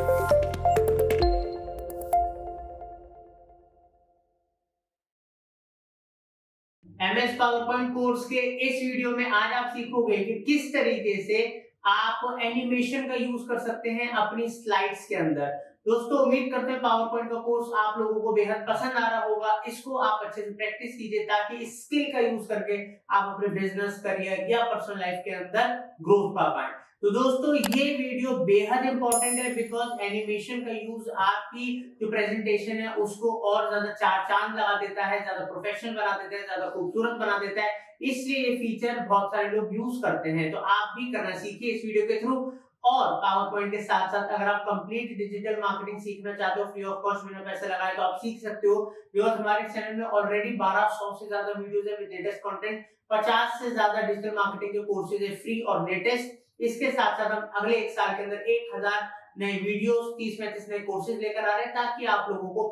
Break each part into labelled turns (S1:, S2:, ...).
S1: MS power point course के इस video में आज आप सीखोगे कि किस तरीके से आप एनिमेशन का यूज कर सकते हैं अपनी स्लाइड्स के अंदर। दोस्तों, उम्मीद करते हैं पावर पॉइंट का कोर्स आप लोगों को बेहद पसंद आ रहा होगा। इसको आप अच्छे से प्रैक्टिस कीजिए ताकि इस स्किल का यूज करके आप अपने बिजनेस, करियर या पर्सनल लाइफ के अंदर ग्रोथ पा पाए। तो दोस्तों, ये वीडियो बेहद इंपॉर्टेंट है बिकॉज एनिमेशन का यूज आपकी जो प्रेजेंटेशन है उसको और ज्यादा चार चांद लगा देता है, ज्यादा प्रोफेशनल बना देता है, ज्यादा खूबसूरत बना देता है। इसलिए ये फीचर बहुत सारे लोग यूज करते हैं, तो आप भी करना सीखिए इस वीडियो के थ्रू। और पावर पॉइंट के साथ साथ अगर आप कंप्लीट डिजिटल मार्केटिंग सीखना चाहते हो फ्री ऑफ कॉस्ट, बिना पैसे लगाए, तो आप सीख सकते हो। बिकॉज हमारे चैनल में ऑलरेडी 1200 से ज्यादा वीडियोस है विद लेटेस्ट कंटेंट, 50 से ज्यादा डिजिटल मार्केटिंग के कोर्सेज है फ्री और लेटेस्ट। इसके साथ साथ हम अगले एक साल के अंदर 1000 नए वीडियोस, 30-35 नए कोर्सेज लेकर आ रहे हैं ताकि आप लोगों को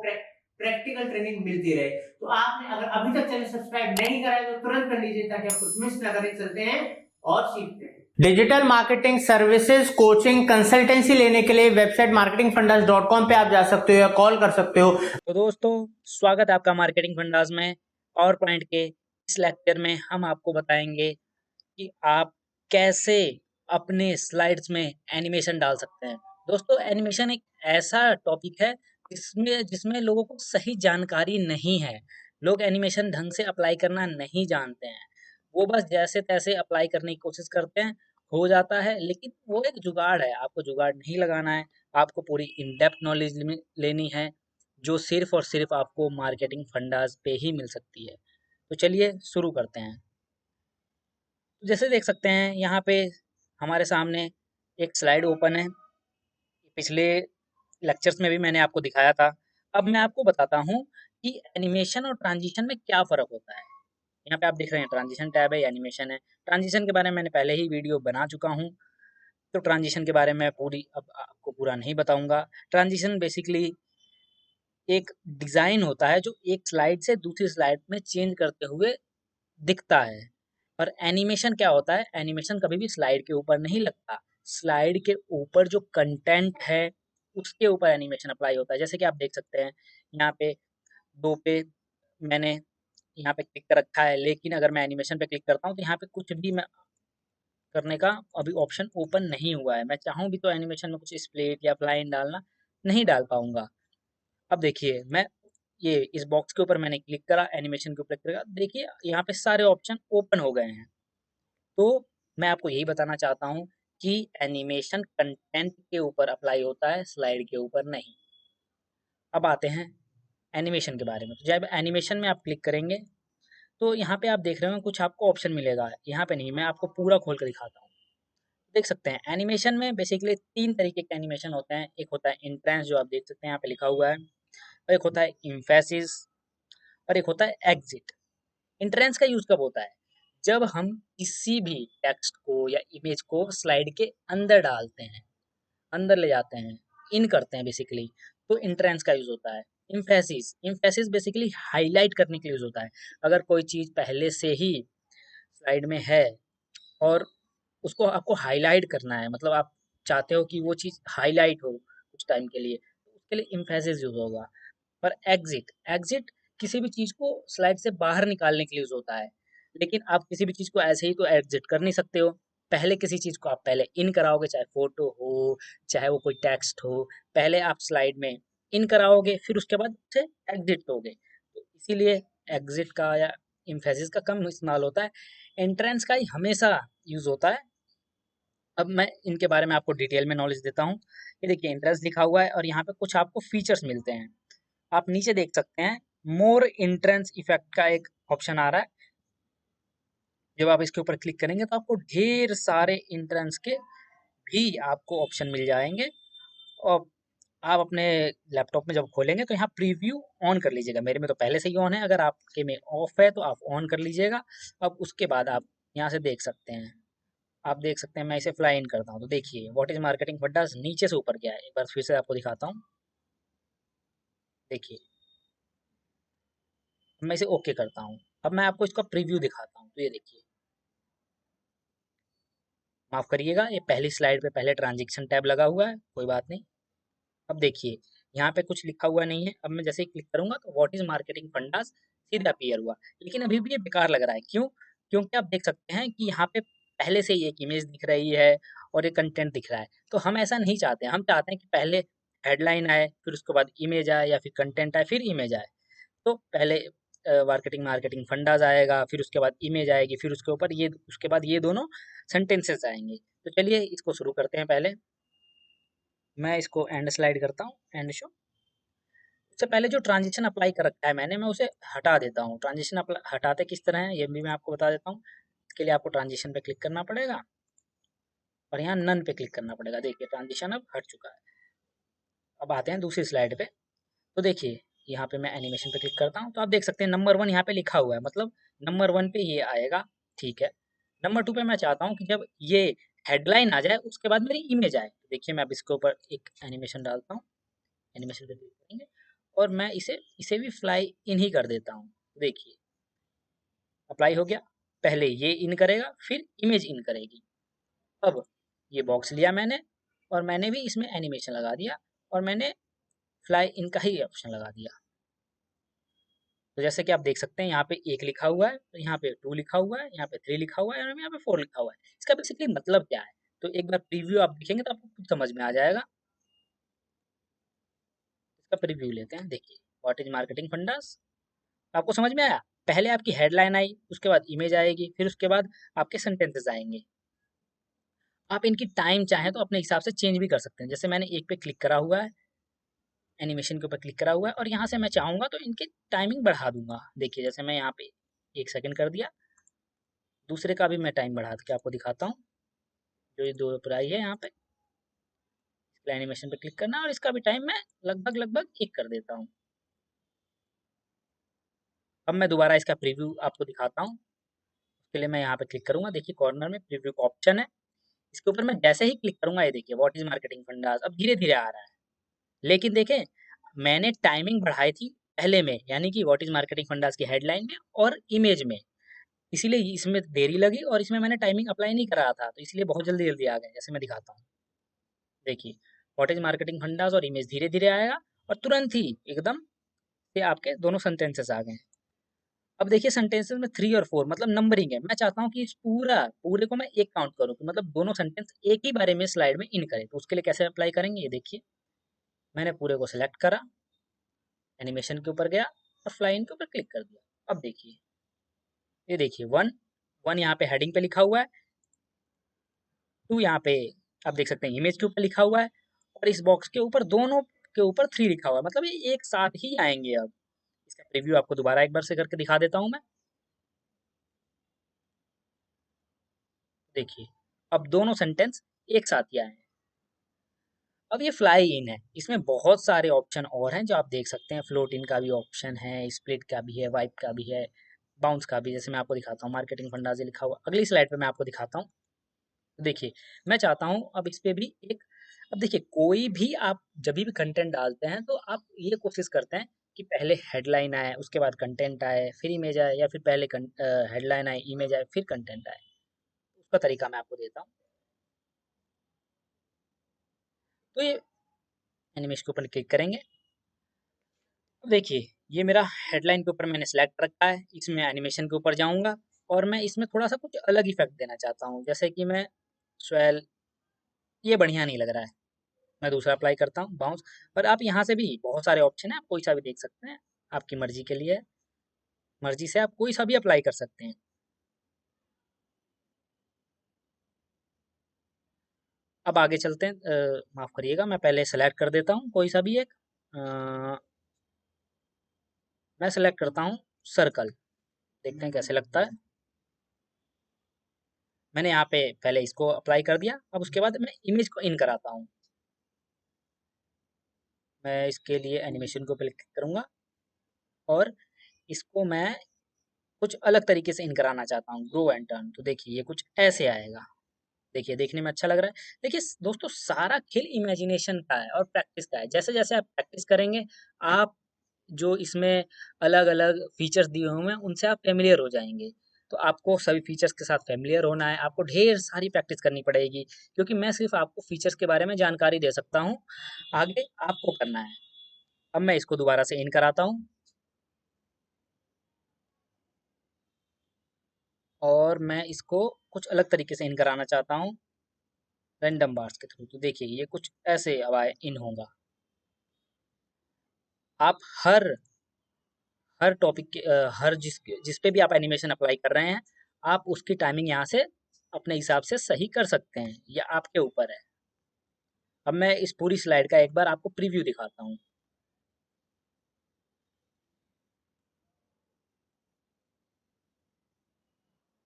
S1: प्रैक्टिकल ट्रेनिंग मिलती रहे। तो आपने अगर अभी तक चैनल सब्सक्राइब नहीं करा है तो तुरंत कर लीजिए ताकि आप कुछ मिस ना करें। चलते हैं और सीखते हैं। Digital marketing services, coaching, consultancy लेने के लिए वेबसाइट marketingfundas.com पे आप जा सकते हो या कॉल कर सकते हो।
S2: तो दोस्तों, स्वागत है आपका मार्केटिंग फंडास में। पावर पॉइंट के इस लेक्चर में हम आपको बताएंगे कि आप कैसे अपने स्लाइड्स में एनिमेशन डाल सकते हैं। दोस्तों, एनिमेशन एक ऐसा टॉपिक है जिसमें लोगों को सही जानकारी नहीं है। लोग एनिमेशन ढंग से अप्लाई करना नहीं जानते हैं। वो बस जैसे तैसे अप्लाई करने की कोशिश करते हैं, हो जाता है, लेकिन वो एक जुगाड़ है। आपको जुगाड़ नहीं लगाना है, आपको पूरी इन डेप्थ नॉलेज लेनी है, जो सिर्फ और सिर्फ आपको मार्केटिंग फंडास पे ही मिल सकती है। तो चलिए शुरू करते हैं। तो जैसे देख सकते हैं यहाँ पे हमारे सामने एक स्लाइड ओपन है। पिछले लेक्चर्स में भी मैंने आपको दिखाया था। अब मैं आपको बताता हूँ कि एनिमेशन और ट्रांजिशन में क्या फ़र्क होता है। यहाँ पे आप देख रहे हैं ट्रांजिशन टैब है, एनिमेशन है। ट्रांजिशन के बारे में मैंने पहले ही वीडियो बना चुका हूँ, तो ट्रांजिशन के बारे में पूरी अब आपको पूरा नहीं बताऊंगा। ट्रांजिशन बेसिकली एक डिज़ाइन होता है जो एक स्लाइड से दूसरी स्लाइड में चेंज करते हुए दिखता है। और एनिमेशन क्या होता है? एनिमेशन कभी भी स्लाइड के ऊपर नहीं लगता। स्लाइड के ऊपर जो कंटेंट है उसके ऊपर एनिमेशन अप्लाई होता है। जैसे कि आप देख सकते हैं यहाँ पे 2 पे मैंने यहाँ पे क्लिक कर रखा है, लेकिन अगर मैं एनिमेशन पे क्लिक करता हूँ तो यहाँ पे कुछ भी मैं करने का अभी ऑप्शन ओपन नहीं हुआ है। मैं चाहूँ भी तो एनिमेशन में कुछ स्प्लिट या लाइन डालना नहीं डाल पाऊंगा। अब देखिए, मैं ये इस बॉक्स के ऊपर मैंने क्लिक करा, एनिमेशन के ऊपर क्लिक करा, देखिए यहाँ पे सारे ऑप्शन ओपन हो गए हैं। तो मैं आपको यही बताना चाहता हूँ कि एनिमेशन कंटेंट के ऊपर अप्लाई होता है, स्लाइड के ऊपर नहीं। अब आते हैं एनिमेशन के बारे में। तो जब एनिमेशन में आप क्लिक करेंगे तो यहाँ पे आप देख रहे हो कुछ आपको ऑप्शन मिलेगा। यहाँ पे नहीं, मैं आपको पूरा खोल कर दिखाता हूँ। देख सकते हैं एनिमेशन में बेसिकली 3 तरीके के एनिमेशन होते हैं। एक होता है इंट्रेंस, जो आप देख सकते हैं यहाँ पे लिखा हुआ है, और एक होता है इम्फेसिस, और एक होता है एग्जिट। इंट्रेंस का यूज कब होता है? जब हम किसी भी टेक्स्ट को या इमेज को स्लाइड के अंदर डालते हैं, अंदर ले जाते हैं, इन करते हैं बेसिकली, तो इंट्रेंस का यूज होता है। इम्फेसिस, इम्फेसिस बेसिकली हाईलाइट करने के लिए यूज होता है। अगर कोई चीज पहले से ही स्लाइड में है और उसको आपको हाईलाइट करना है, मतलब आप चाहते हो कि वो चीज़ हाईलाइट हो कुछ टाइम के लिए, तो उसके लिए इम्फेसिस यूज होगा। और एग्जिट, एग्जिट किसी भी चीज़ को स्लाइड से बाहर निकालने के लिए यूज होता है। लेकिन आप किसी भी चीज़ को ऐसे ही तो एग्जिट कर नहीं सकते हो। पहले किसी चीज़ को आप पहले इन कराओगे, चाहे फोटो हो, चाहे वो कोई टेक्स्ट हो, पहले आप स्लाइड में इन कराओगे, फिर उसके बाद उसे एग्जिट दोगे। तो इसीलिए एग्जिट का या इम्फेसिस का कम इस्तेमाल होता है, एंट्रेंस का ही हमेशा यूज होता है। अब मैं इनके बारे में आपको डिटेल में नॉलेज देता हूँ। ये देखिए इंट्रेंस लिखा हुआ है और यहाँ पे कुछ आपको फीचर्स मिलते हैं। आप नीचे देख सकते हैं मोर इंट्रेंस इफेक्ट का एक ऑप्शन आ रहा है। जब आप इसके ऊपर क्लिक करेंगे तो आपको ढेर सारे इंट्रेंस के भी आपको ऑप्शन मिल जाएंगे। और आप अपने लैपटॉप में जब खोलेंगे तो यहाँ प्रीव्यू ऑन कर लीजिएगा। मेरे में तो पहले से ही ऑन है, अगर आपके में ऑफ है तो आप ऑन कर लीजिएगा। अब उसके बाद आप यहाँ से देख सकते हैं। आप देख सकते हैं मैं इसे फ्लाई इन करता हूँ तो देखिए व्हाट इज मार्केटिंग फंडास नीचे से ऊपर गया है। एक बार फिर से आपको दिखाता हूँ, देखिए मैं इसे ओके करता हूँ। अब मैं आपको इसका प्रीव्यू दिखाता हूँ, तो ये देखिए, माफ करिएगा, ये पहली स्लाइड पे पहले ट्रांजेक्शन टैब लगा हुआ है, कोई बात नहीं। अब देखिए यहाँ पे कुछ लिखा हुआ नहीं है। अब मैं जैसे ही क्लिक करूंगा तो व्हाट इज मार्केटिंग फंडास सीधा अपीयर हुआ, लेकिन अभी भी ये बेकार लग रहा है। क्यों? क्योंकि आप देख सकते हैं कि यहाँ पे पहले से ही एक इमेज दिख रही है और एक कंटेंट दिख रहा है। तो हम ऐसा नहीं चाहते हैं, हम चाहते हैं कि पहले हेडलाइन आए, फिर उसके बाद इमेज आए, या फिर कंटेंट आए फिर इमेज आए। तो पहले मार्केटिंग मार्केटिंग फंडाज आएगा, फिर उसके बाद इमेज आएगी, फिर उसके ऊपर ये, उसके बाद ये दोनों सेंटेंसेस आएंगे। तो चलिए इसको शुरू करते हैं। पहले मैं इसको एंड स्लाइड करता हूँ, एंड शो। उससे पहले जो ट्रांजिशन अप्लाई कर रखा है मैंने, मैं उसे हटा देता हूँ। ट्रांजिशन हटाते किस तरह है ये भी मैं आपको बता देता हूँ। इसके लिए आपको ट्रांजिशन पे क्लिक करना पड़ेगा और यहाँ नन पे क्लिक करना पड़ेगा। देखिए ट्रांजिशन अब हट चुका है। अब आते हैं दूसरी स्लाइड पे। तो देखिए यहाँ पे मैं एनिमेशन पे क्लिक करता हूँ, तो आप देख सकते हैं नंबर 1 यहाँ पे लिखा हुआ है, मतलब नंबर 1 पे ये आएगा। ठीक है। नंबर 2 पे मैं चाहता हूँ कि जब ये हेडलाइन आ जाए उसके बाद मेरी इमेज आए। तो देखिए मैं अब इसके ऊपर एक एनिमेशन डालता हूँ। एनिमेशन पे क्लिक करेंगे और मैं इसे इसे भी फ्लाई इन ही कर देता हूँ। देखिए अप्लाई हो गया। पहले ये इन करेगा, फिर इमेज इन करेगी। अब ये बॉक्स लिया मैंने और मैंने भी इसमें एनिमेशन लगा दिया और मैंने फ्लाई इन का ही ऑप्शन लगा दिया। तो जैसे कि आप देख सकते हैं यहाँ पे 1 लिखा हुआ है, तो यहाँ पे 2 लिखा हुआ है, यहाँ पे 3 लिखा हुआ है और यहाँ पे 4 लिखा हुआ है। इसका बेसिकली मतलब क्या है? तो एक बार प्रीव्यू आप देखेंगे तो आपको खुद समझ में आ जाएगा। इसका प्रीव्यू लेते हैं। देखिए व्हाट इज मार्केटिंग फंडास, आपको समझ में आया? पहले आपकी हेडलाइन आई, उसके बाद इमेज आएगी, फिर उसके बाद आपके सेंटेंसेस आएंगे। आप इनकी टाइम चाहें तो अपने हिसाब से चेंज भी कर सकते हैं। जैसे मैंने एक पे क्लिक करा हुआ है, एनिमेशन के ऊपर क्लिक करा हुआ है, और यहाँ से मैं चाहूंगा तो इनकी टाइमिंग बढ़ा दूंगा। देखिए जैसे मैं यहाँ पे 1 सेकंड कर दिया। दूसरे का भी मैं टाइम बढ़ा के आपको दिखाता हूँ। जो ये 2 पर आई है यहाँ पे, एनिमेशन पे क्लिक करना और इसका भी टाइम मैं लगभग लगभग 1 कर देता हूँ। अब मैं दोबारा इसका प्रीव्यू आपको दिखाता हूँ। उसके लिए मैं यहाँ पे क्लिक करूंगा। देखिए कॉर्नर में प्रीव्यू का ऑप्शन है, इसके ऊपर मैं जैसे ही क्लिक करूंगा ये देखिए व्हाट इज मार्केटिंग फंडास अब धीरे धीरे आ रहा है। लेकिन देखें मैंने टाइमिंग बढ़ाई थी पहले में, यानी कि व्हाट इज मार्केटिंग फंडास की हेडलाइन में और इमेज में, इसीलिए इसमें देरी लगी और इसमें मैंने टाइमिंग अप्लाई नहीं करा था, तो इसलिए बहुत जल्दी जल्दी आ गए। जैसे मैं दिखाता हूँ, देखिए व्हाट इज मार्केटिंग फंडास और इमेज धीरे धीरे आएगा और तुरंत ही एकदम से आपके दोनों सेंटेंसेस आ गए। अब देखिए सेंटेंसेस में 3 और 4 मतलब नंबरिंग है। मैं चाहता हूँ कि इस पूरे को मैं एक काउंट करूँ, कि मतलब दोनों सेंटेंस एक ही बारे में स्लाइड में इन करें। तो उसके लिए कैसे अप्लाई करेंगे ये देखिए। मैंने पूरे को सिलेक्ट करा, एनिमेशन के ऊपर गया और फ्लाई इन के ऊपर क्लिक कर दिया। अब देखिए ये देखिए 1 यहाँ पे हेडिंग पे लिखा हुआ है, 2 यहाँ पे आप देख सकते हैं इमेज के ऊपर लिखा हुआ है, और इस बॉक्स के ऊपर दोनों के ऊपर 3 लिखा हुआ है, मतलब ये एक साथ ही आएंगे। अब इसका प्रीव्यू आपको दोबारा एक बार से करके दिखा देता हूँ मैं। देखिए अब दोनों सेंटेंस एक साथ ही आए हैं। अब ये फ्लाई इन है, इसमें बहुत सारे ऑप्शन और हैं जो आप देख सकते हैं। फ्लोट इन का भी ऑप्शन है, स्प्लिट का भी है, वाइप का भी है, बाउंस का भी। जैसे मैं आपको दिखाता हूँ मार्केटिंग फंडाजे लिखा हुआ अगली स्लाइड पे मैं आपको दिखाता हूँ। देखिए मैं चाहता हूँ अब इस पे भी एक, अब देखिए कोई भी आप जब भी कंटेंट डालते हैं तो आप ये कोशिश करते हैं कि पहले हेडलाइन आए, उसके बाद कंटेंट आए, फिर इमेज आए, या फिर पहले हेडलाइन आए, इमेज आए, फिर कंटेंट आए। उसका तरीका मैं आपको देता हूँ। तो ये एनिमेशन के ऊपर क्लिक करेंगे। अब देखिए ये मेरा हेडलाइन के ऊपर मैंने सेलेक्ट रखा है, इसमें एनिमेशन के ऊपर जाऊंगा और मैं इसमें थोड़ा सा कुछ अलग इफेक्ट देना चाहता हूँ। जैसे कि मैं स्वेल, ये बढ़िया नहीं लग रहा है, मैं दूसरा अप्लाई करता हूँ बाउंस। पर आप यहाँ से भी बहुत सारे ऑप्शन है, आप कोई सा भी देख सकते हैं, आपकी मर्जी के लिए है। मर्जी से आप कोई सा भी अप्लाई कर सकते हैं। अब आगे चलते हैं। माफ करिएगा, मैं पहले सेलेक्ट कर देता हूँ कोई सा भी एक। मैं सेलेक्ट करता हूँ सर्कल, देखते हैं कैसे लगता है। मैंने यहाँ पे पहले इसको अप्लाई कर दिया। अब उसके बाद मैं इमेज को इन कराता हूँ। मैं इसके लिए एनिमेशन को क्लिक करूंगा और इसको मैं कुछ अलग तरीके से इन कराना चाहता हूँ, ग्रो एंड टर्न। तो देखिए ये कुछ ऐसे आएगा। देखिए देखने में अच्छा लग रहा है। देखिए दोस्तों सारा खेल इमेजिनेशन का है और प्रैक्टिस का है। जैसे जैसे आप प्रैक्टिस करेंगे, आप जो इसमें अलग अलग फीचर्स दिए हुए हैं उनसे आप फेमिलियर हो जाएंगे। तो आपको सभी फीचर्स के साथ फ़ैमिलियर होना है, आपको ढेर सारी प्रैक्टिस करनी पड़ेगी क्योंकि मैं सिर्फ़ आपको फीचर्स के बारे में जानकारी दे सकता हूँ, आगे आपको करना है। अब मैं इसको दोबारा से इन कराता हूँ और मैं इसको कुछ अलग तरीके से इन कराना चाहता हूँ, रैंडम बार्स के थ्रू। तो देखिए ये कुछ ऐसे अब इन होगा। आप हर टॉपिक के हर जिस पे भी आप एनिमेशन अप्लाई कर रहे हैं, आप उसकी टाइमिंग यहाँ से अपने हिसाब से सही कर सकते हैं, ये आपके ऊपर है। अब मैं इस पूरी स्लाइड का एक बार आपको प्रीव्यू दिखाता हूँ।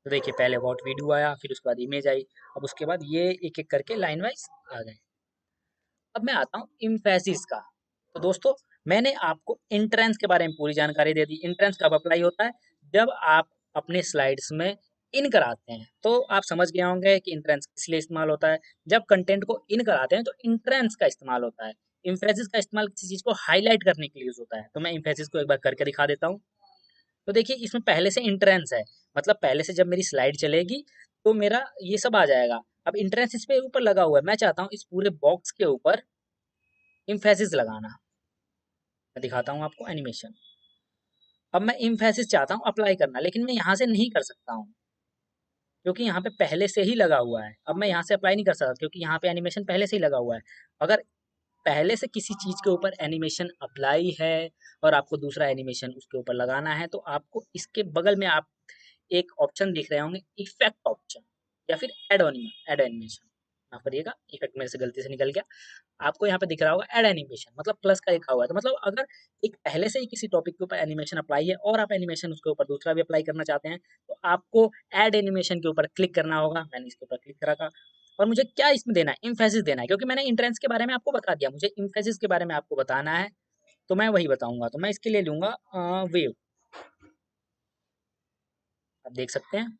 S2: तो देखिए पहले व्हाट वीडियो आया, फिर उसके बाद इमेज आई, अब उसके बाद ये एक-एक करके लाइन वाइज आ गए। अब मैं आता हूँ इम्फेसिस का। तो दोस्तों मैंने आपको इंट्रेंस के बारे में पूरी जानकारी दे दी। इंट्रेंस कब अप्लाई होता है? जब आप अपने स्लाइड्स में इन कराते हैं। तो आप समझ गए होंगे कि इंट्रेंस किस लिए इस्तेमाल होता है। जब कंटेंट को इन कराते हैं तो इंट्रेंस का इस्तेमाल होता है। इम्फेसिस का इस्तेमाल किसी चीज़ को हाईलाइट करने के लिए यूज़ होता है। तो मैं इम्फेसिस को एक बार करके दिखा देता हूँ। तो देखिए इसमें पहले से इंट्रेंस है, मतलब पहले से जब मेरी स्लाइड चलेगी तो मेरा ये सब आ जाएगा। अब इंट्रेंस इस पे ऊपर लगा हुआ है, मैं चाहता हूँ इस पूरे बॉक्स के ऊपर इम्फेसिस लगाना। मैं दिखाता हूँ आपको एनिमेशन। अब मैं इम्फेसिस चाहता हूँ अप्लाई करना, लेकिन मैं यहाँ से नहीं कर सकता हूँ क्योंकि यहाँ पे पहले से ही लगा हुआ है। अब मैं यहाँ से अप्लाई नहीं कर सकता क्योंकि यहाँ पे एनिमेशन पहले से ही लगा हुआ है। अगर पहले से किसी चीज़ के ऊपर एनिमेशन अप्लाई है और आपको दूसरा एनिमेशन उसके ऊपर लगाना है, तो आपको इसके बगल में आप एक ऑप्शन दिख रहे होंगे, इफेक्ट ऑप्शन या फिर ऐड एनिमेशन। माफ करिएगा, इफेक्ट मेरे से गलती से निकल गया। आपको यहाँ पे दिख रहा होगा ऐड एनिमेशन, मतलब प्लस का लिखा हुआ है। तो मतलब अगर एक पहले से ही किसी टॉपिक के ऊपर एनिमेशन अप्लाई है और आप एनिमेशन उसके ऊपर दूसरा भी अप्लाई करना चाहते हैं, तो आपको ऐड एनिमेशन के ऊपर क्लिक करना होगा। मैंने इसके ऊपर क्लिक करा था और मुझे क्या इसमें देना है, इम्फेसिस देना है, क्योंकि मैंने इंट्रेंस के बारे में आपको बता दिया, मुझे इम्फेसिस के बारे में आपको बताना है, तो मैं वही बताऊंगा। तो मैं इसके लिए लूंगा वेव। आप देख सकते हैं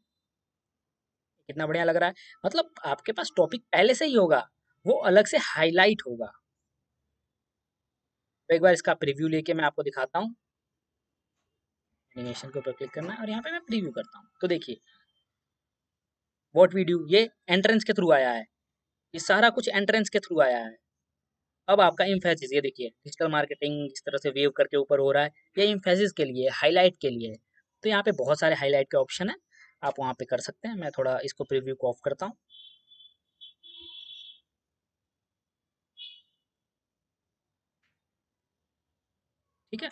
S2: कितना बढ़िया लग रहा है। मतलब आपके पास टॉपिक पहले से ही होगा, वो अलग से हाईलाइट होगा। तो एक बार इसका प्रीव्यू लेके मैं आपको दिखाता हूँ। एनिमेशन के ऊपर क्लिक करना है और यहाँ पे मैं प्रीव्यू करता हूँ। तो देखिए व्हाट वीडियो, ये एंट्रेंस के थ्रू आया है, ये सारा कुछ एंट्रेंस के थ्रू आया है। अब आपका इम्फेसिस, ये देखिए डिजिटल मार्केटिंग इस तरह से वेव करके ऊपर हो रहा है, ये इम्फेसिस के लिए, हाईलाइट के लिए है। तो यहाँ पे बहुत सारे हाईलाइट के ऑप्शन है, आप वहाँ पे कर सकते हैं। मैं थोड़ा इसको प्रीव्यू को ऑफ करता हूँ। ठीक है,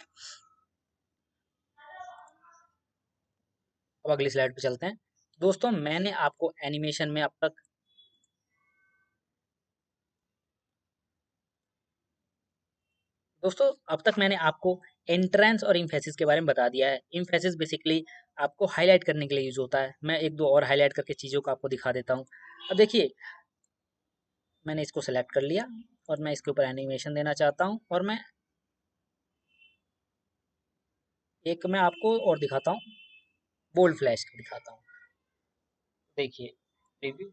S2: अब अगली स्लाइड पे चलते हैं। दोस्तों मैंने आपको एनिमेशन में अब तक मैंने आपको एंट्रेंस और इम्फेसिस के बारे में बता दिया है। इम्फेसिस बेसिकली आपको हाईलाइट करने के लिए यूज होता है। मैं एक दो और हाईलाइट करके चीज़ों को आपको दिखा देता हूँ। अब देखिए मैंने इसको सेलेक्ट कर लिया और मैं इसके ऊपर एनिमेशन देना चाहता हूँ, और मैं आपको और दिखाता हूँ, बोल्ड फ्लैश दिखाता हूँ। देखिए रिव्यू,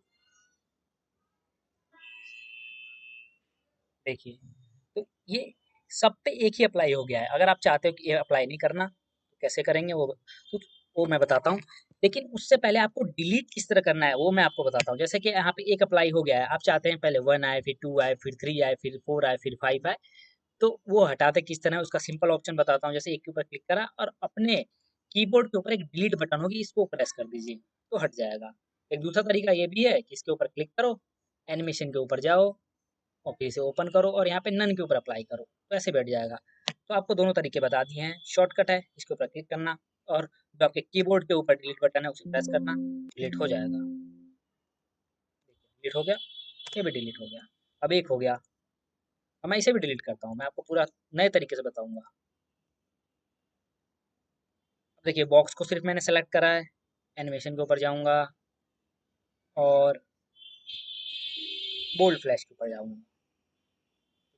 S2: देखिए तो ये सब पे एक ही अप्लाई हो गया है। अगर आप चाहते हो कि ये अप्लाई नहीं करना तो कैसे करेंगे तो वो मैं बताता हूँ। लेकिन उससे पहले आपको डिलीट किस तरह करना है वो मैं आपको बताता हूँ। जैसे कि यहाँ पे एक अप्लाई हो गया है, आप चाहते हैं पहले 1 आए, फिर 2 आए, फिर 3 आए, फिर 4 आए, फिर 5 आए, तो वो हटाते किस तरह है उसका सिंपल ऑप्शन बताता हूँ। जैसे एक के ऊपर क्लिक करा और अपने कीबोर्ड के ऊपर एक डिलीट बटन होगी, इसको प्रेस कर दीजिए तो हट जाएगा। एक दूसरा तरीका ये भी है कि इसके ऊपर क्लिक करो, एनिमेशन के ऊपर जाओ और फिर इसे ओपन करो और यहाँ पे नन के ऊपर अप्लाई करो, तो ऐसे बैठ जाएगा। तो आपको दोनों तरीके बता दिए हैं। शॉर्टकट है, इसके ऊपर क्लिक करना और जो आपके कीबोर्ड के ऊपर डिलीट बटन है उसे प्रेस करना, डिलीट हो जाएगा। डिलीट हो गया, ये भी डिलीट हो गया। अब एक हो गया, अब मैं इसे भी डिलीट करता हूँ, मैं आपको पूरा नए तरीके से बताऊंगा। अब देखिए बॉक्स को सिर्फ मैंने सेलेक्ट करा है, एनिमेशन के ऊपर जाऊंगा और बोल्ड फ्लैश के ऊपर जाऊंगा।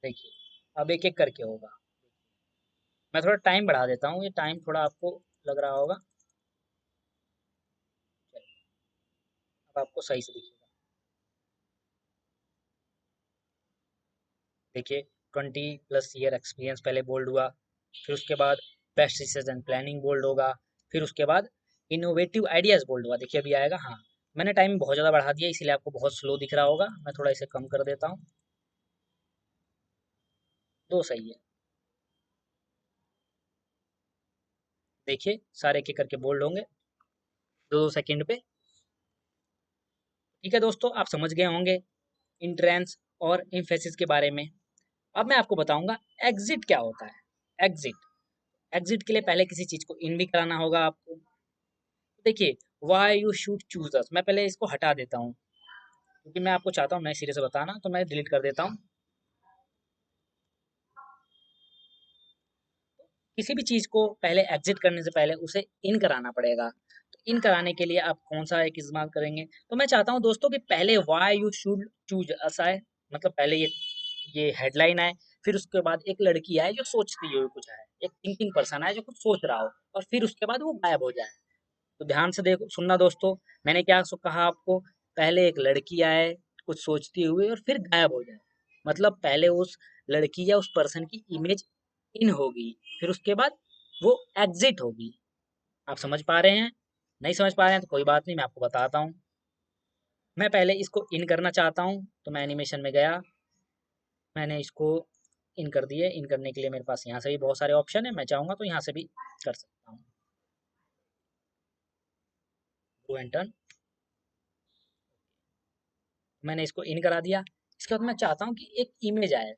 S2: देखिए अब एक एक करके होगा। मैं थोड़ा टाइम बढ़ा देता हूँ, ये टाइम थोड़ा आपको लग रहा होगा। चलिए, अब आपको सही से दिखेगा। देखिए 20+ ईयर एक्सपीरियंस पहले बोल्ड हुआ, फिर उसके बाद बेस्ट डिसीजन प्लानिंग बोल्ड होगा, फिर उसके बाद इनोवेटिव आइडियाज बोल्ड हुआ, देखिए अभी आएगा। हाँ, मैंने टाइम बहुत ज़्यादा बढ़ा दिया इसीलिए आपको बहुत स्लो दिख रहा होगा, मैं थोड़ा इसे कम कर देता हूँ। तो सही है, देखिए सारे एक एक करके बोल्ड होंगे 2-2 सेकंड पे। ठीक है दोस्तों, आप समझ गए होंगे इंट्रेंस और इम्फेसिस के बारे में। अब मैं आपको बताऊंगा एग्जिट क्या होता है। एग्जिट, एग्जिट के लिए पहले किसी चीज को इन भी कराना होगा आपको। देखिए, वाई यू शुड चूज अस, मैं पहले इसको हटा देता हूँ क्योंकि मैं आपको चाहता हूँ नए सिरे से बताना, तो मैं डिलीट कर देता हूँ। किसी भी चीज को पहले एग्जिट करने से पहले उसे इन कराना पड़ेगा। तो इन कराने के लिए आप कौन सा एक इस्तेमाल करेंगे, तो मैं चाहता हूँ दोस्तों कि पहले वाई यू शुड चूज अस आए, मतलब पहले ये हेडलाइन आए, फिर उसके बाद एक लड़की आए जो सोचती हुई कुछ आए, एक थिंकिंग पर्सन आए जो कुछ सोच रहा हो, और फिर उसके बाद वो गायब हो जाए। तो ध्यान से देखो, सुनना दोस्तों, मैंने क्या कहा आपको, पहले एक लड़की आए कुछ सोचती हुई और फिर गायब हो जाए, मतलब पहले उस लड़की या उस पर्सन की इमेज इन होगी, फिर उसके बाद वो एग्जिट होगी। आप समझ पा रहे हैं? नहीं समझ पा रहे हैं तो कोई बात नहीं, मैं आपको बताता हूँ। मैं पहले इसको इन करना चाहता हूँ, तो मैं एनिमेशन में गया, मैंने इसको इन कर दिए। इन करने के लिए मेरे पास यहाँ से भी बहुत सारे ऑप्शन है, मैं चाहूँगा तो यहाँ से भी कर सकता हूँ। गो एंड टर्न, मैंने इसको इन करा दिया। इसके बाद मैं चाहता हूँ कि एक इमेज आए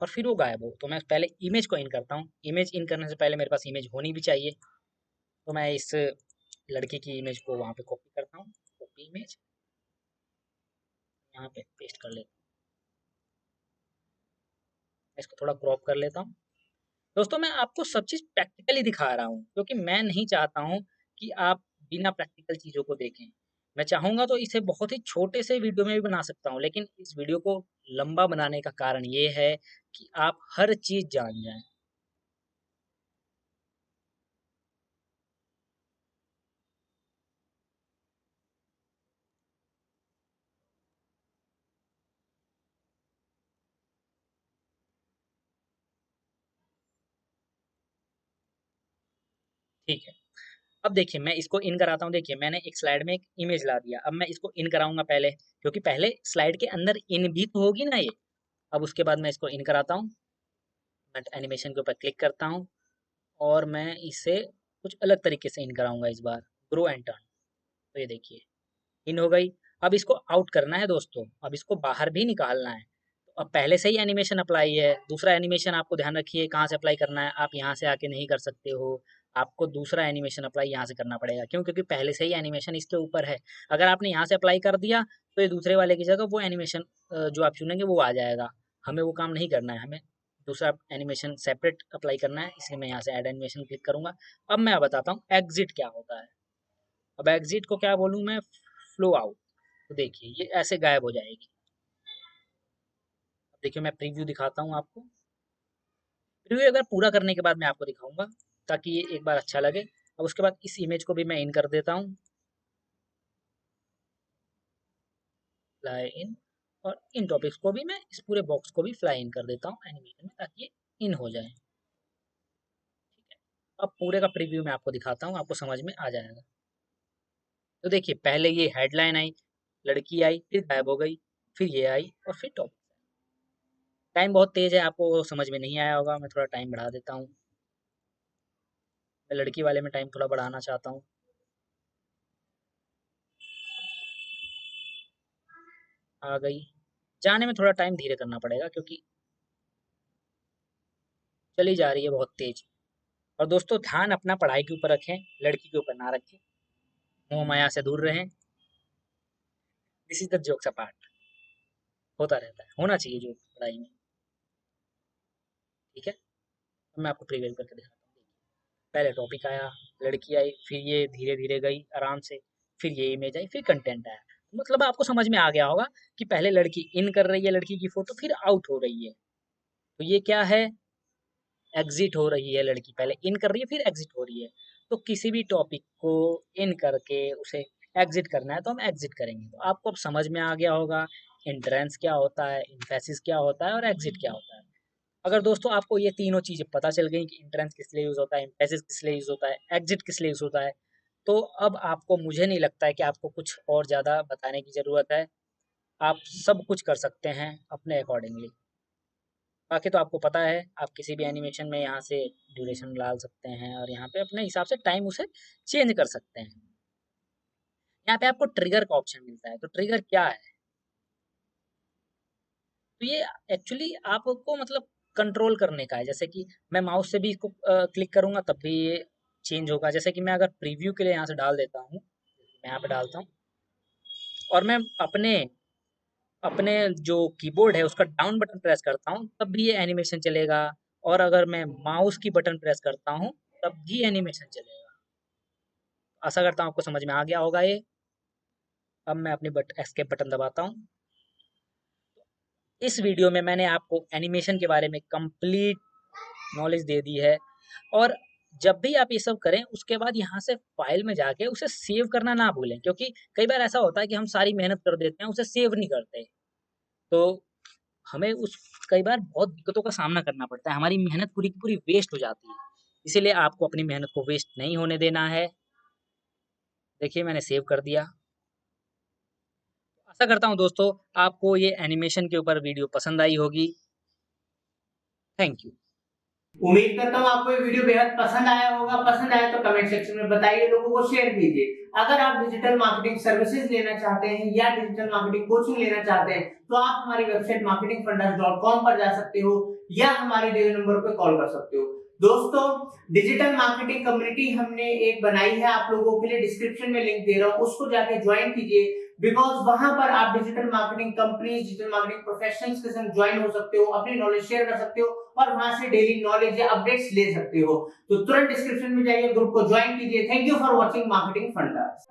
S2: और फिर वो गायब हो, तो मैं पहले इमेज को इन करता हूँ। इमेज इन करने से पहले मेरे पास इमेज होनी भी चाहिए, तो मैं इस लड़की की इमेज को वहाँ पे कॉपी करता हूँ। कॉपी इमेज, यहाँ पे पेस्ट कर लेता हूँ। इसको थोड़ा क्रॉप कर लेता हूँ। दोस्तों, मैं आपको सब चीज़ प्रैक्टिकली दिखा रहा हूँ क्योंकि मैं नहीं चाहता हूँ कि आप बिना प्रैक्टिकल चीज़ों को देखें। मैं चाहूँगा तो इसे बहुत ही छोटे से वीडियो में भी बना सकता हूँ, लेकिन इस वीडियो को लंबा बनाने का कारण ये है कि आप हर चीज़ जान जाएँ। ठीक है, अब देखिए मैं इसको इन कराता हूँ। देखिए मैंने एक स्लाइड में एक इमेज ला दिया, अब मैं इसको इन कराऊंगा पहले, क्योंकि पहले स्लाइड के अंदर इन भी तो होगी ना ये। अब उसके बाद मैं इसको इन कराता हूँ, मैं एनिमेशन के ऊपर क्लिक करता हूँ और मैं इसे कुछ अलग तरीके से इन कराऊंगा इस बार। ग्रो एंड टर्न, तो ये देखिए इन हो गई। अब इसको आउट करना है दोस्तों, अब इसको बाहर भी निकालना है। तो अब पहले से ही एनिमेशन अप्लाई है, दूसरा एनिमेशन आपको ध्यान रखिए कहाँ से अप्लाई करना है, आप यहाँ से आके नहीं कर सकते हो। आपको दूसरा एनिमेशन अप्लाई यहाँ से करना पड़ेगा, क्यों? क्योंकि पहले से ही एनिमेशन इसके ऊपर है। अगर आपने यहाँ से अप्लाई कर दिया तो ये दूसरे वाले की जगह वो एनिमेशन जो आप चुनेंगे वो आ जाएगा। हमें वो काम नहीं करना है, हमें दूसरा एनिमेशन सेपरेट अप्लाई करना है, इसलिए मैं यहाँ से ऐड एनिमेशन क्लिक करूंगा। अब मैं बताता हूँ एग्जिट क्या होता है। अब एग्जिट को क्या बोलूँ मैं, फ्लो आउट। तो देखिए ये ऐसे गायब हो जाएगी। अब देखिए मैं प्रीव्यू दिखाता हूँ आपको। प्रीव्यू अगर पूरा करने के बाद मैं आपको दिखाऊंगा ताकि ये एक बार अच्छा लगे। अब उसके बाद इस इमेज को भी मैं इन कर देता हूँ, फ्लाई इन, और इन टॉपिक्स को भी मैं इस पूरे बॉक्स को भी फ्लाई इन कर देता हूँ एनिमेशन में, ताकि ये इन हो जाए। अब पूरे का प्रीव्यू मैं आपको दिखाता हूँ, आपको समझ में आ जाएगा। तो देखिए पहले ये हेडलाइन आई, लड़की आई, फिर गायब हो गई, फिर ये आई और फिर टॉपिक। टाइम बहुत तेज है, आपको समझ में नहीं आया होगा, मैं थोड़ा टाइम बढ़ा देता हूँ। मैं लड़की वाले में टाइम थोड़ा बढ़ाना चाहता हूँ। आ गई। जाने में थोड़ा टाइम धीरे करना पड़ेगा क्योंकि चली जा रही है बहुत तेज। और दोस्तों ध्यान अपना पढ़ाई के ऊपर रखें, लड़की के ऊपर ना रखें। मोह माया से दूर रहें। This is the jokes apart, होता रहता है, होना चाहिए जो पढ़ाई में। ठीक है, अब मैं आपको प्रीवियस करके दिखाता हूँ। पहले टॉपिक आया, लड़की आई, फिर ये धीरे धीरे गई आराम से, फिर ये इमेज आई, फिर कंटेंट आया। मतलब आपको समझ में आ गया होगा कि पहले लड़की इन कर रही है लड़की की फोटो, फिर आउट हो रही है। तो ये क्या है, एग्जिट हो रही है। लड़की पहले इन कर रही है फिर एग्जिट हो रही है। तो किसी भी टॉपिक को इन करके उसे एग्जिट करना है तो हम एग्जिट करेंगे। तो आपको अब समझ में आ गया होगा इंट्रेंस क्या होता है, इम्फेसिस क्या होता है और एग्जिट क्या होता है। अगर दोस्तों आपको ये तीनों चीज़ें पता चल गई कि इंट्रेंस किस लिए यूज़ होता है, इम्फेसिस किस लिए यूज़ होता है, एग्जिट किस लिए यूज़ होता है, तो अब आपको मुझे नहीं लगता है कि आपको कुछ और ज़्यादा बताने की ज़रूरत है। आप सब कुछ कर सकते हैं अपने अकॉर्डिंगली। बाकी तो आपको पता है, आप किसी भी एनिमेशन में यहाँ से ड्यूरेशन डाल सकते हैं और यहाँ पे अपने हिसाब से टाइम उसे चेंज कर सकते हैं। यहाँ पे आपको ट्रिगर का ऑप्शन मिलता है, तो ट्रिगर क्या है? तो ये एक्चुअली आपको मतलब कंट्रोल करने का है, जैसे कि मैं माउस से भी इसको क्लिक करूँगा तब भी ये चेंज होगा। जैसे कि मैं अगर प्रीव्यू के लिए यहाँ से डाल देता हूँ, मैं यहाँ पे डालता हूँ और मैं अपने अपने जो कीबोर्ड है उसका डाउन बटन प्रेस करता हूँ तब भी ये एनिमेशन चलेगा, और अगर मैं माउस की बटन प्रेस करता हूँ तब भी एनिमेशन चलेगा। आशा करता हूँ आपको समझ में आ गया होगा ये। अब मैं अपनी एस्केप बटन दबाता हूँ। इस वीडियो में मैंने आपको एनिमेशन के बारे में कंप्लीट नॉलेज दे दी है, और जब भी आप ये सब करें उसके बाद यहाँ से फाइल में जाके उसे सेव करना ना भूलें, क्योंकि कई बार ऐसा होता है कि हम सारी मेहनत कर देते हैं उसे सेव नहीं करते, तो हमें उस कई बार बहुत दिक्कतों का सामना करना पड़ता है, हमारी मेहनत पूरी की पूरी वेस्ट हो जाती है। इसीलिए आपको अपनी मेहनत को वेस्ट नहीं होने देना है। देखिए मैंने सेव कर दिया। आशा करता हूँ दोस्तों आपको ये एनिमेशन के ऊपर वीडियो पसंद आई होगी। Thank you.
S1: उम्मीद करता हूँ आपको ये वीडियो बेहद पसंद आया होगा। पसंद आया तो कमेंट सेक्शन में बताइए, लोगों को शेयर कीजिए। अगर आप डिजिटल मार्केटिंग सर्विसेज लेना चाहते हैं या डिजिटल मार्केटिंग कोचिंग लेना चाहते हैं तो आप हमारी वेबसाइट marketingfundas.com पर जा सकते हो या हमारे दिए नंबर पर कॉल कर सकते हो। दोस्तों, डिजिटल मार्केटिंग कम्युनिटी हमने एक बनाई है आप लोगों के लिए, डिस्क्रिप्शन में लिंक दे रहा हूँ, उसको जाके ज्वाइन कीजिए। बिकॉज वहां पर आप digital marketing companies, digital marketing professionals के संग ज्वाइन हो सकते हो, अपनी नॉलेज शेयर कर सकते हो और वहां से डेली नॉलेज या अपडेट्स ले सकते हो। तो तुरंत डिस्क्रिप्शन में जाइए, ग्रुप को ज्वाइन कीजिए। Thank you for watching marketing fundas.